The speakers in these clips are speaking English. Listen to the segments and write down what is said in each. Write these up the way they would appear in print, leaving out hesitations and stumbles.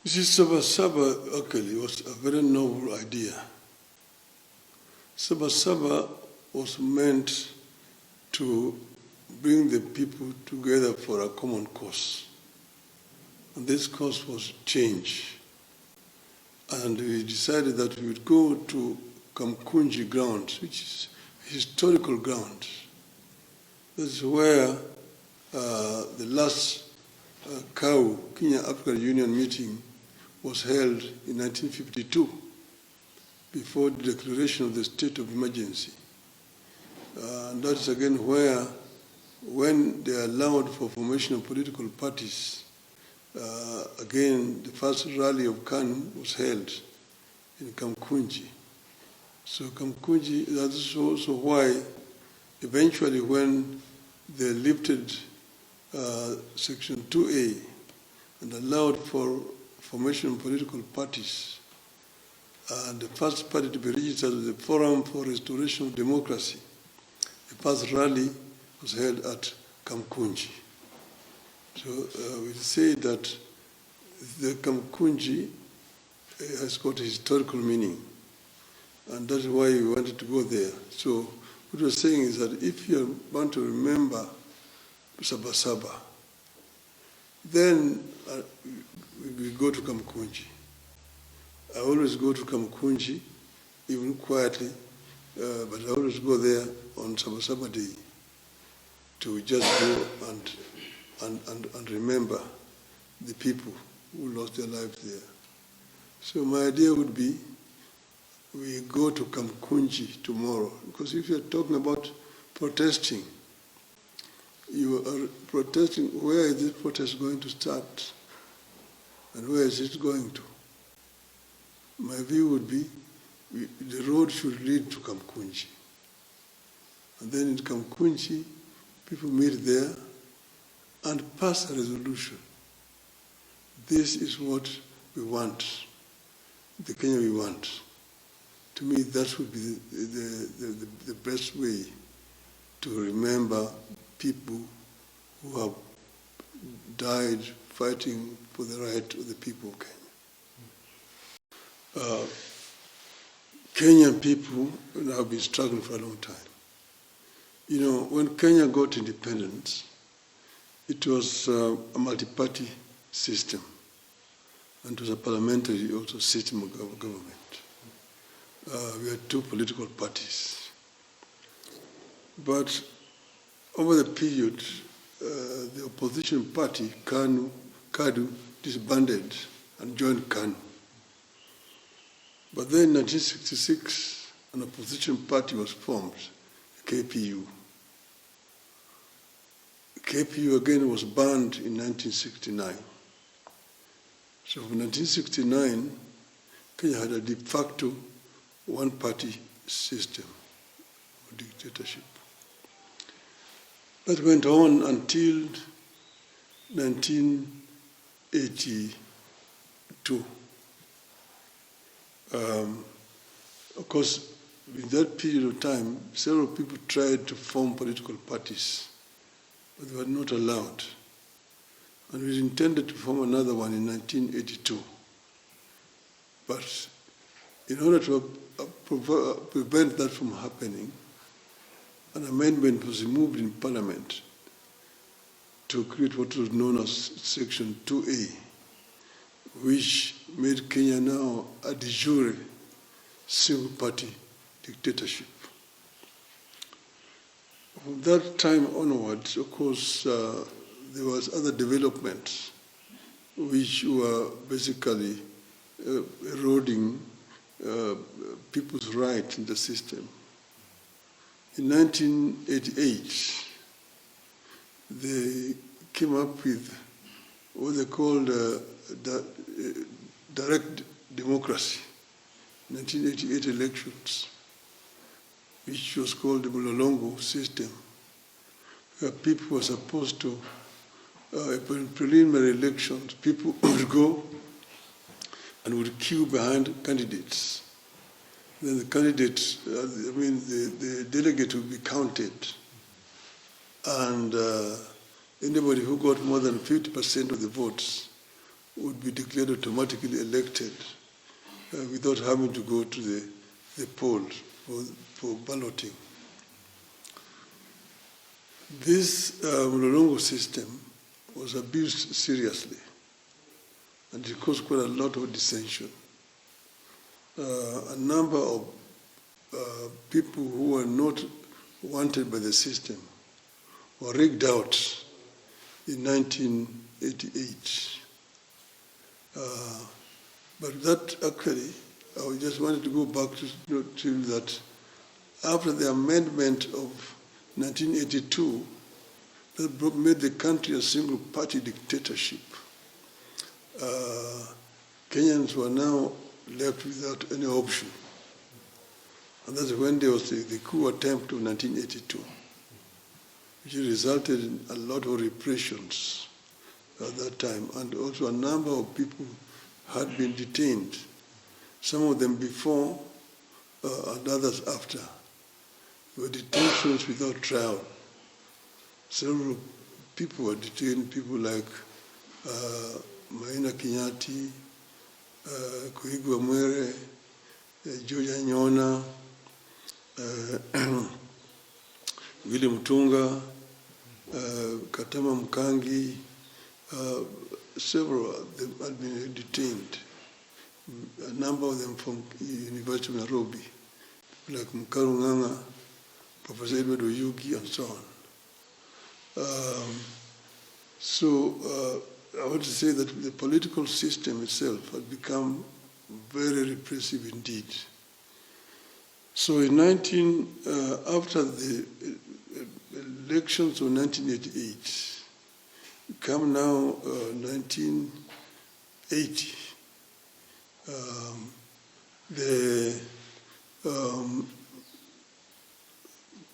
You see, saba actually was a very noble idea. Saba was meant to bring the people together for a common cause. And this cause was change. And we decided that we would go to Kamkunji grounds, which is historical grounds. This is where the last Kenya African Union meeting was held in 1952, before the declaration of the state of emergency. And that is again where, when they allowed for formation of political parties, again, the first rally of KANU was held in Kamkunji. So Kamkunji, that's also why eventually when they lifted Section 2A and allowed for formation of political parties, and the first party to be registered was the Forum for Restoration of Democracy. The first rally was held at Kamkunji. So we say that the Kamkunji has got a historical meaning, and that's why we wanted to go there. So what we're saying is that if you want to remember Saba, then we go to Kamkunji. I always go to Kamkunji, even quietly, but I always go there on Saba Day to just go and remember the people who lost their lives there. So my idea would be we go to Kamkunji tomorrow, because if you're talking about protesting, you are protesting, where is this protest going to start? And where is it going to? My view would be the road should lead to Kamkunji. And then in Kamkunji, people meet there and pass a resolution. This is what we want, the Kenya we want. To me, that would be the best way to remember people who have died fighting for the right of the people of Kenya. Kenyan people have been struggling for a long time. You know, when Kenya got independence, it was a multi-party system, and it was a parliamentary also system of government. We had two political parties. But over the period, the opposition party, KADU, disbanded and joined KANU. But then in 1966, an opposition party was formed, KPU. KPU again was banned in 1969. So from 1969, Kenya had a de facto one-party system of dictatorship. That went on until 1982. Of course, in that period of time, several people tried to form political parties, but they were not allowed. And we intended to form another one in 1982. But in order to prevent that from happening, an amendment was removed in Parliament to create what was known as Section 2A, which made Kenya now a de jure single-party dictatorship. From that time onwards, of course, there was other developments which were basically eroding people's rights in the system. In 1988, they came up with what they called direct democracy, 1988 elections, which was called the Mulolongo system, where people were supposed to, in preliminary elections, people would go and would queue behind candidates. Then the candidates, the delegate would be counted. And anybody who got more than 50% of the votes would be declared automatically elected without having to go to the polls for balloting. This Mlolongo system was abused seriously, and it caused quite a lot of dissension. A number of people who were not wanted by the system were rigged out in 1988. But that actually, I just wanted to go back to that after the amendment of 1982, that made the country a single-party dictatorship. Kenyans were now left without any option. And that's when there was the coup attempt of 1982, which resulted in a lot of repressions at that time. And also a number of people had been detained, some of them before and others after. There were detentions without trial. Several people were detained, people like Maina Kinyati, Kuigwa Mwere, Joja Nyona, William Tunga, Katama Mkangi, several of them had been detained. A number of them from University of Nairobi, like Mkaru Nganga, Professor Edward Oyugi, and so on. I want to say that the political system itself had become very repressive indeed. So after the elections of 1988, come now 1980, the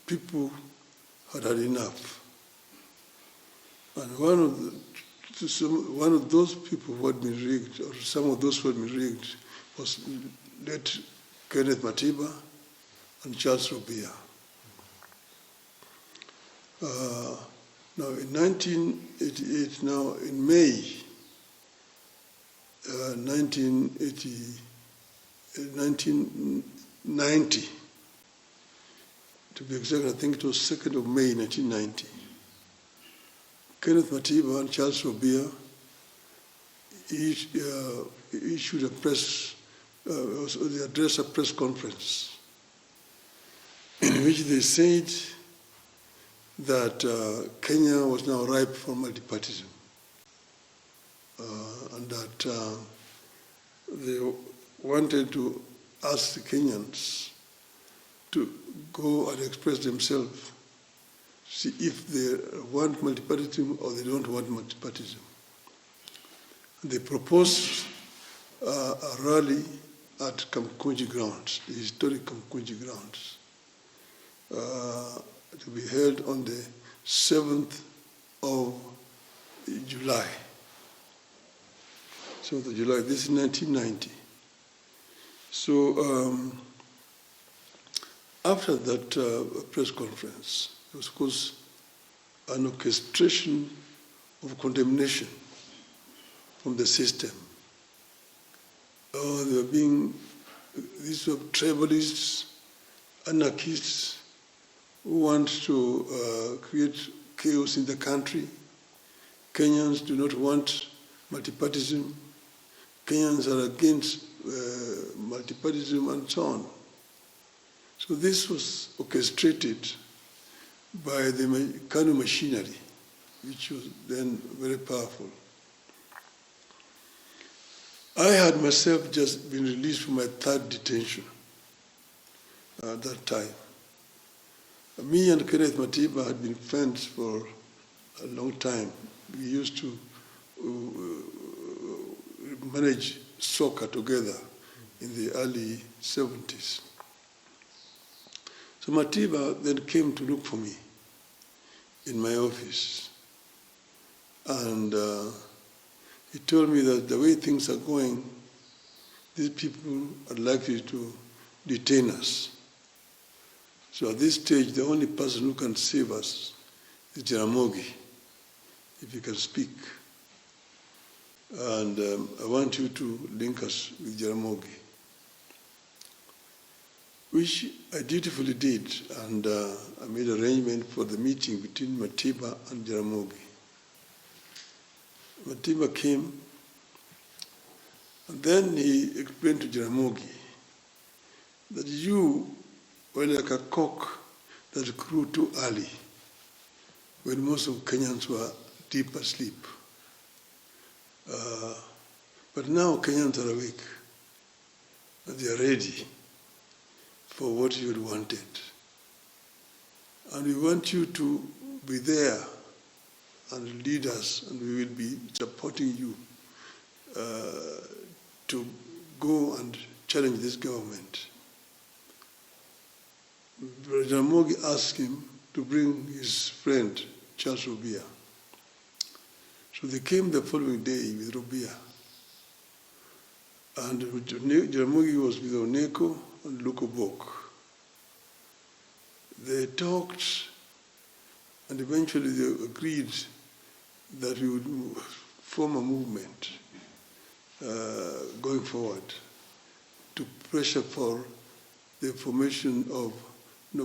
people had had enough. And one of those people who had been rigged, or some of those who had been rigged, was late Kenneth Matiba and Charles Robia. Now in 1988, now in May 1990, to be exact, I think it was 2nd of May 1990, Kenneth Matiba and Charles Robia issued a they addressed a press conference in which they said that Kenya was now ripe for multipartyism, and that they wanted to ask the Kenyans to go and express themselves, see if they want multipartyism or they don't want multipartyism. They proposed a rally at Kamkunji grounds, the historic Kamkunji grounds, to be held on the 7th of July. 7th of July, this is 1990. So after that press conference, there was, of course, an orchestration of condemnation from the system. These were tribalists, anarchists, who want to create chaos in the country. Kenyans do not want multipartyism. Kenyans are against multipartyism and so on. So this was orchestrated by the KANU machinery, which was then very powerful. I had myself just been released from my 3rd detention at that time. Me and Kenneth Matiba had been friends for a long time. We used to manage soccer together in the early 70s. So Matiba then came to look for me in my office. And he told me that the way things are going, these people are likely to detain us. So at this stage, the only person who can save us is Jaramogi, if he can speak. And I want you to link us with Jaramogi, which I dutifully did, and I made arrangement for the meeting between Matiba and Jaramogi. Matiba came, and then he explained to Jaramogi that you were like a cock that crew too early when most of Kenyans were deep asleep. But now Kenyans are awake, and they are ready for what you had wanted. And we want you to be there and lead us, and we will be supporting you to go and challenge this government. Jaramogi asked him to bring his friend, Charles Rubia. So they came the following day with Rubia. And Jaramogi was with Oneko and Lukobok. They talked, and eventually they agreed that we would form a movement going forward to pressure for the formation of,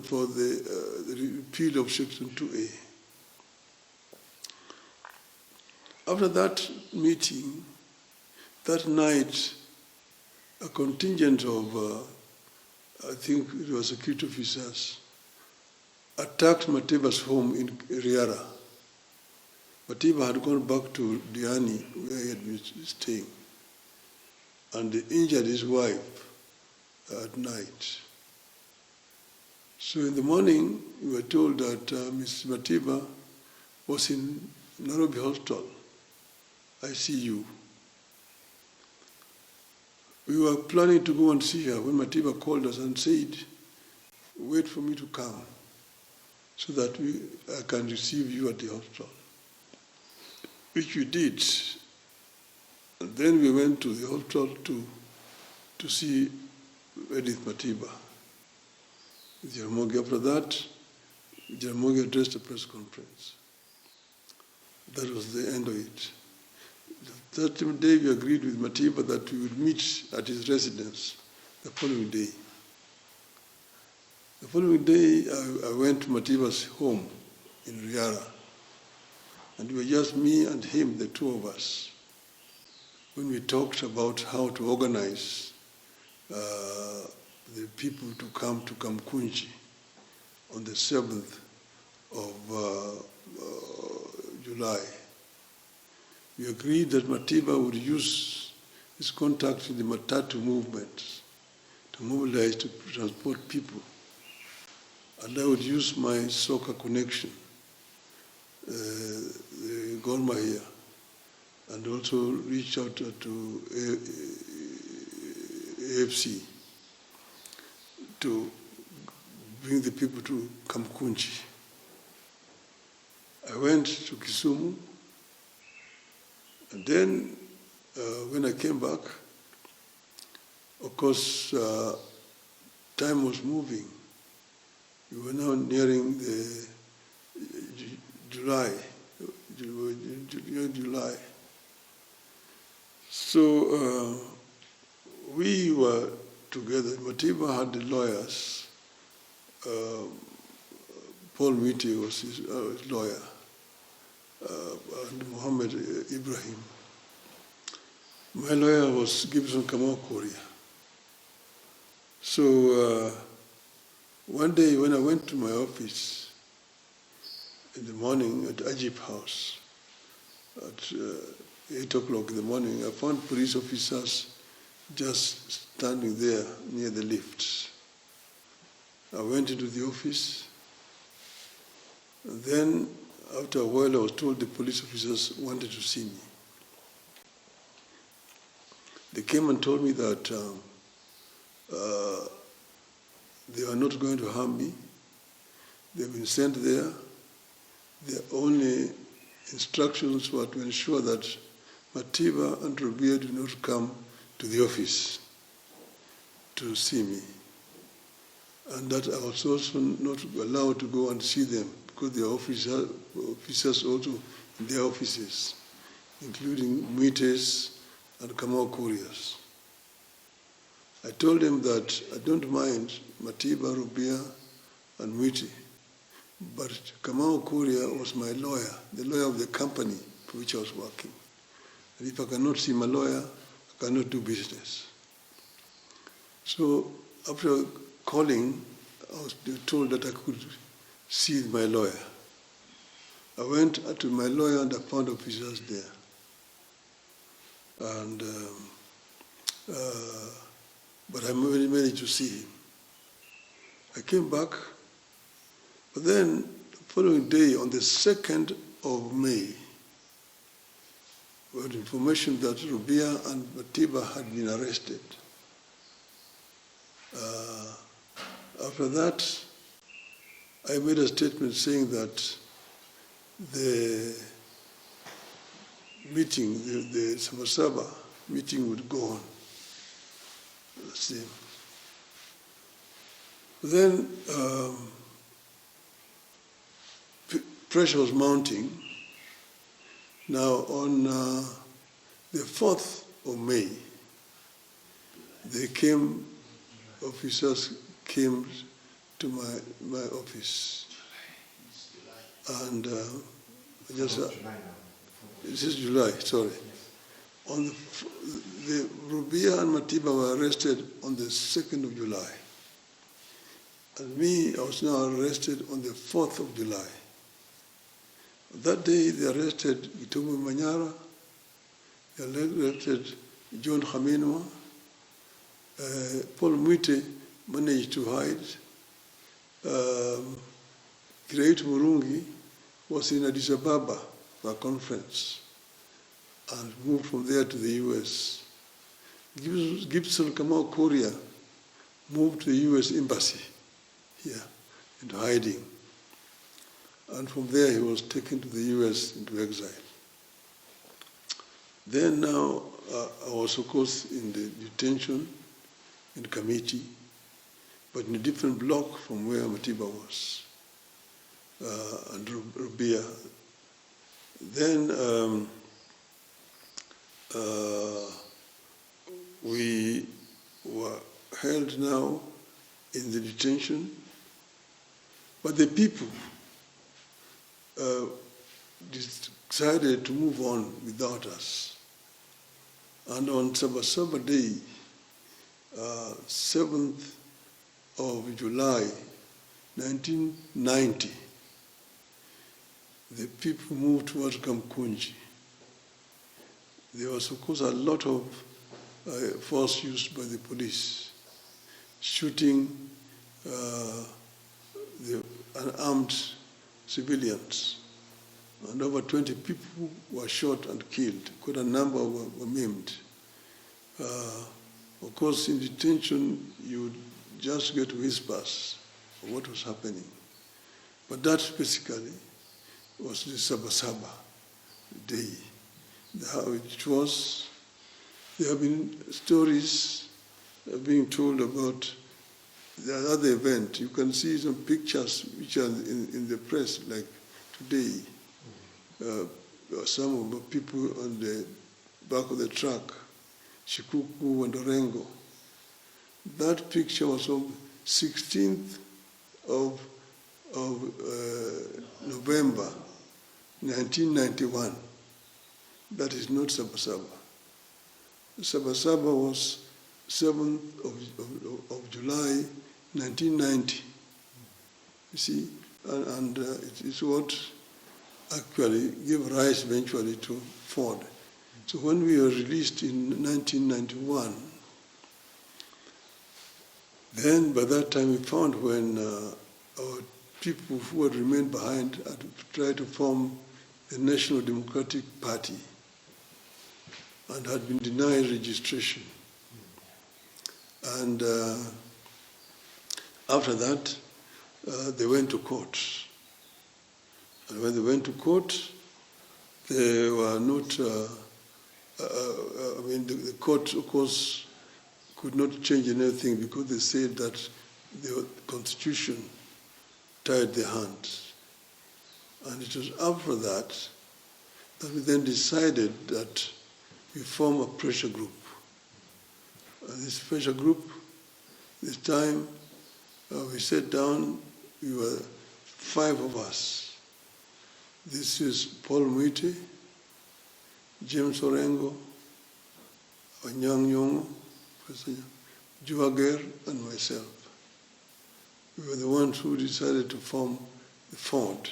for the repeal of Section 2A. After that meeting, that night, a contingent of, I think it was security officers, attacked Matiba's home in Riara. Matiba had gone back to Diani, where he had been staying, and they injured his wife at night. So in the morning, we were told that Ms. Matiba was in Nairobi Hospital, ICU. We were planning to go and see her when Matiba called us and said, wait for me to come so that I can receive you at the hospital, which we did. And then we went to the hospital to see Edith Matiba. Jaramogi. After that, Jaramogi addressed a press conference. That was the end of it. That day we agreed with Matiba that we would meet at his residence the following day. The following day, I went to Matiba's home in Riara, and it was just me and him, the two of us, when we talked about how to organize the people to come to Kamkunji on the 7th of July. We agreed that Matiba would use his contacts in the Matatu movement to mobilize to transport people. And I would use my soccer connection, the Gor Mahia, and also reach out to AFC to bring the people to Kamkunji. I went to Kisumu, and then when I came back, of course, time was moving. We were now nearing the July. So we were together. Matiba had the lawyers. Paul Miti was his lawyer, and Muhammad Ibrahim. My lawyer was Gibson Kamau Korea. So one day when I went to my office in the morning at Ajib House at 8 o'clock in the morning, I found police officers just standing there near the lifts. I went into the office, and then after a while I was told the police officers wanted to see me. They came and told me that they are not going to harm me. They've been sent there. Their only instructions were to ensure that Matiba and Rubia do not come to the office to see me, and that I was also not allowed to go and see them because their officers also in their offices including Muites and Kamau couriers. I told him that I don't mind Matiba, Rubia, and Muiti, but Kamau Kuria was my lawyer, the lawyer of the company for which I was working. And if I cannot see my lawyer, I cannot do business. So after calling, I was told that I could see my lawyer. I went to my lawyer and I found officers there. And but I managed to see him. I came back, but then the following day, on the 2nd of May, we had information that Rubia and Matiba had been arrested. After that, I made a statement saying that the meeting, the saba meeting would go on. Then pressure was mounting. Now on the 4th of May, officers came to my office. And this is July, sorry. On the Rubia and Matiba were arrested on the 2nd of July. And me, I was now arrested on the 4th of July. That day, they arrested Gitumu Manyara, they arrested John Khaminwa, Paul Muite managed to hide. Great Murungi was in Addis Ababa for a conference and moved from there to the US. Gibson Kamau Korea moved to the US Embassy here into hiding. And from there he was taken to the US into exile. Then now I was of course in the detention in Kamiti, but in a different block from where Matiba was, and Rubia. Then we were held now in the detention, but the people decided to move on without us. And on Saba Day, 7th of July, 1990, the people moved towards Kamkunji. There was, of course, a lot of force used by the police, shooting the unarmed civilians. And over 20 people were shot and killed. Quite a number were maimed. Of course, in detention, you would just get whispers of what was happening. But that basically was the Saba Day. How it was. There have been stories being told about the other event. You can see some pictures which are in the press, like today. Some of the people on the back of the truck, Shikuku and Orengo. That picture was on 16th of November, 1991. That is not Saba. Saba was 7th of July, 1990. You see, and it is what actually gave rise eventually to Ford. So when we were released in 1991, then by that time we found when our people who had remained behind had tried to form the National Democratic Party and had been denied registration. And after that, they went to court. And when they went to court, they were not, the court, of course, could not change anything because they said that the Constitution tied their hands. And it was after that And we then decided that we form a pressure group. And this pressure group, this time, we sat down, we were 5 of us. This is Paul Muite, James Orengo, Anyang Nyong'o, Juager, and myself. We were the ones who decided to form the fund.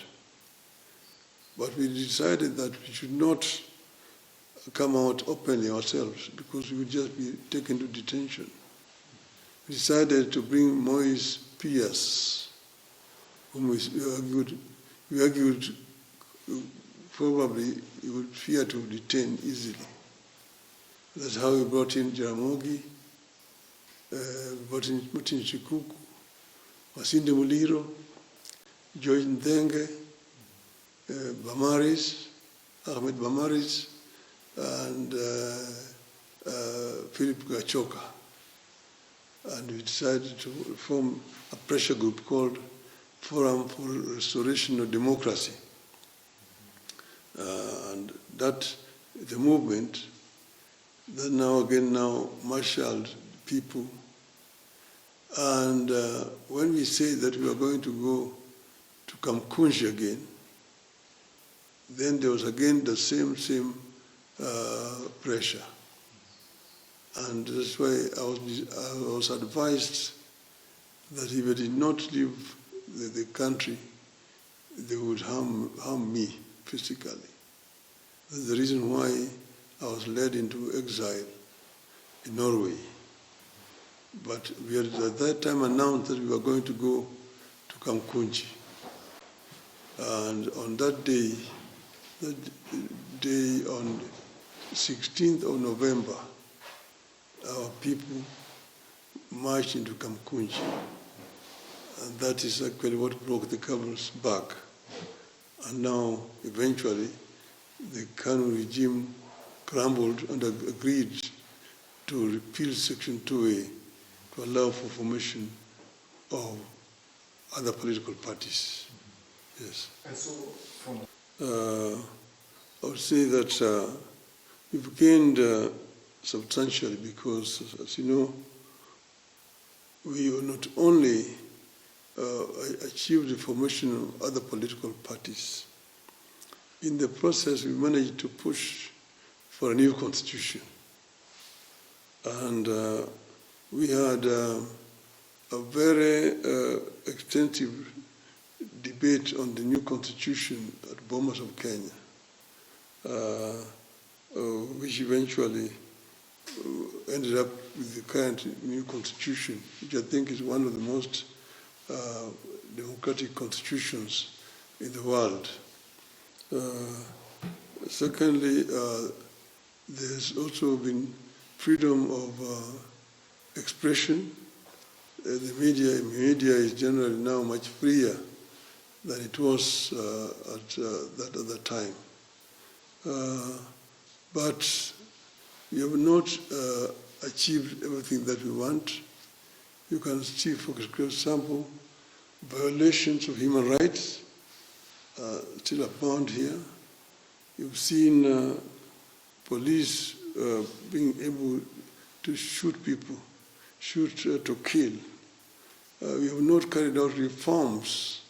But we decided that we should not come out openly ourselves because we would just be taken to detention. We decided to bring Moi's peers, whom we argued probably he would fear to detain easily. That's how we brought in Jaramogi, brought in Martin Chikuku, Masinde Muliro, George Ndenge, Bamaris, Ahmed Bamaris, and Philip Gachoka. And we decided to form a pressure group called Forum for Restoration of Democracy. And that, the movement that now marshaled people. And when we say that we are going to go to Kamkunji again, then there was again the same pressure. And that's why I was advised that if I did not leave the country, they would harm me physically. That's the reason why I was led into exile in Norway. But we had at that time announced that we were going to go to Kamkunji. And on that day on 16th of November, our people marched into Kamkunji. And that is actually what broke the camel's back. And now, eventually, the Kanu regime crumbled and agreed to repeal Section 2A to allow for formation of other political parties. Yes. And so, from I would say that we've gained substantially because, as you know, we not only achieved the formation of other political parties. In the process, we managed to push for a new constitution. And we had a very extensive debate on the new constitution at Bomas of Kenya, which eventually ended up with the current new constitution, which I think is one of the most democratic constitutions in the world. Secondly, there's also been freedom of expression. The media is generally now much freer than it was at that time. But we have not achieved everything that we want. You can see, for example, violations of human rights still abound here. You've seen police being able to shoot people, to kill. We have not carried out reforms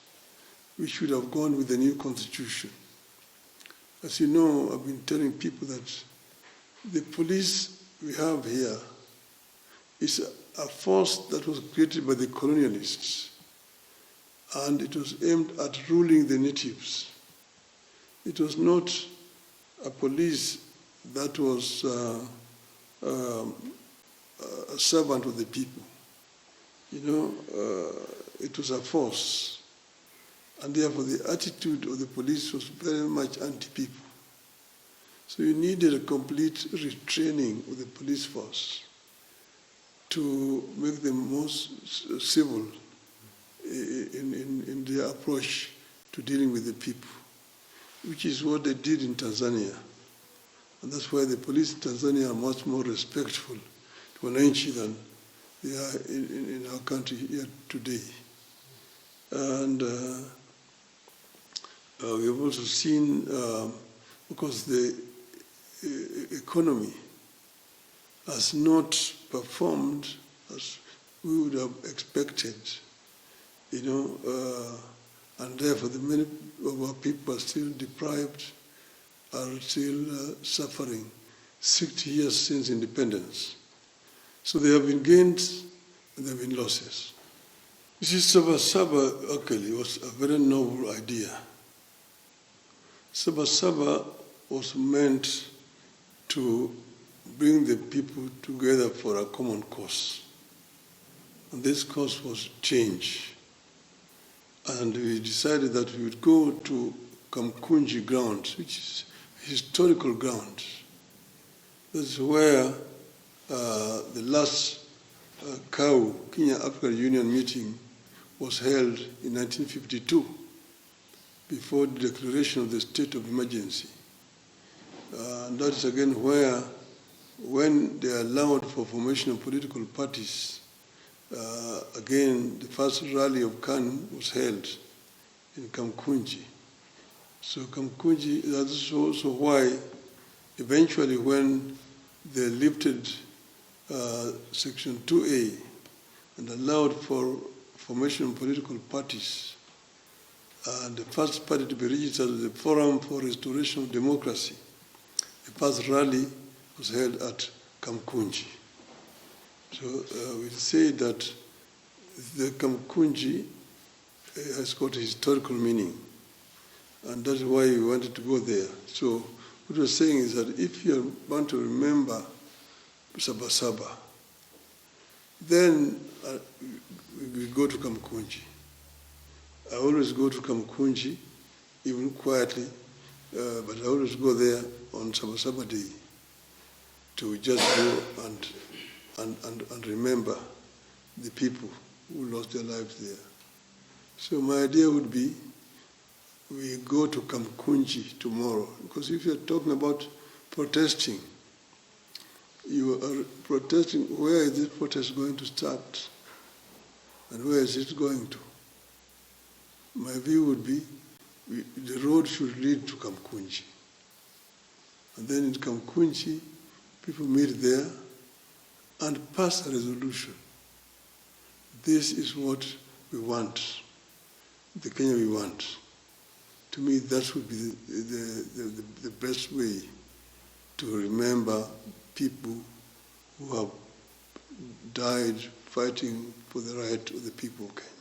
which should have gone with the new constitution. As you know, I've been telling people that the police we have here is a force that was created by the colonialists, and it was aimed at ruling the natives. It was not a police that was a servant of the people. It was a force. And therefore the attitude of the police was very much anti-people. So you needed a complete retraining of the police force to make them more civil in their approach to dealing with the people, which is what they did in Tanzania. And that's why the police in Tanzania are much more respectful to wananchi than they are in our country here today. And we have also seen because the economy has not performed as we would have expected, and therefore the many of our people are still deprived, are still suffering 60 years since independence. So there have been gains and there have been losses. You see, saba actually was a very noble idea. Saba was meant to bring the people together for a common cause. And this cause was change. And we decided that we would go to Kamkunji grounds, which is historical grounds. This is where the last Kenyan African Union meeting was held in 1952, before the declaration of the state of emergency. And that is again where, when they allowed for formation of political parties, again, the first rally of KANU was held in Kamkunji. So Kamkunji, that's also why eventually when they lifted Section 2A and allowed for formation of political parties, and the first party to be registered was the Forum for Restoration of Democracy. The first rally was held at Kamkunji. So we say that the Kamkunji has got a historical meaning, and that's why we wanted to go there. So what we're saying is that if you want to remember Saba, then we go to Kamkunji. I always go to Kamkunji, even quietly, but I always go there on Saba Day to just go and remember the people who lost their lives there. So my idea would be we go to Kamkunji tomorrow, because if you're talking about protesting, you are protesting, where is this protest going to start? And where is it going to? My view would be the road should lead to Kamkunji. And then in Kamkunji, people meet there and pass a resolution. This is what we want, the Kenya we want. To me, that would be the best way to remember people who have died fighting for the right of the people of Kenya.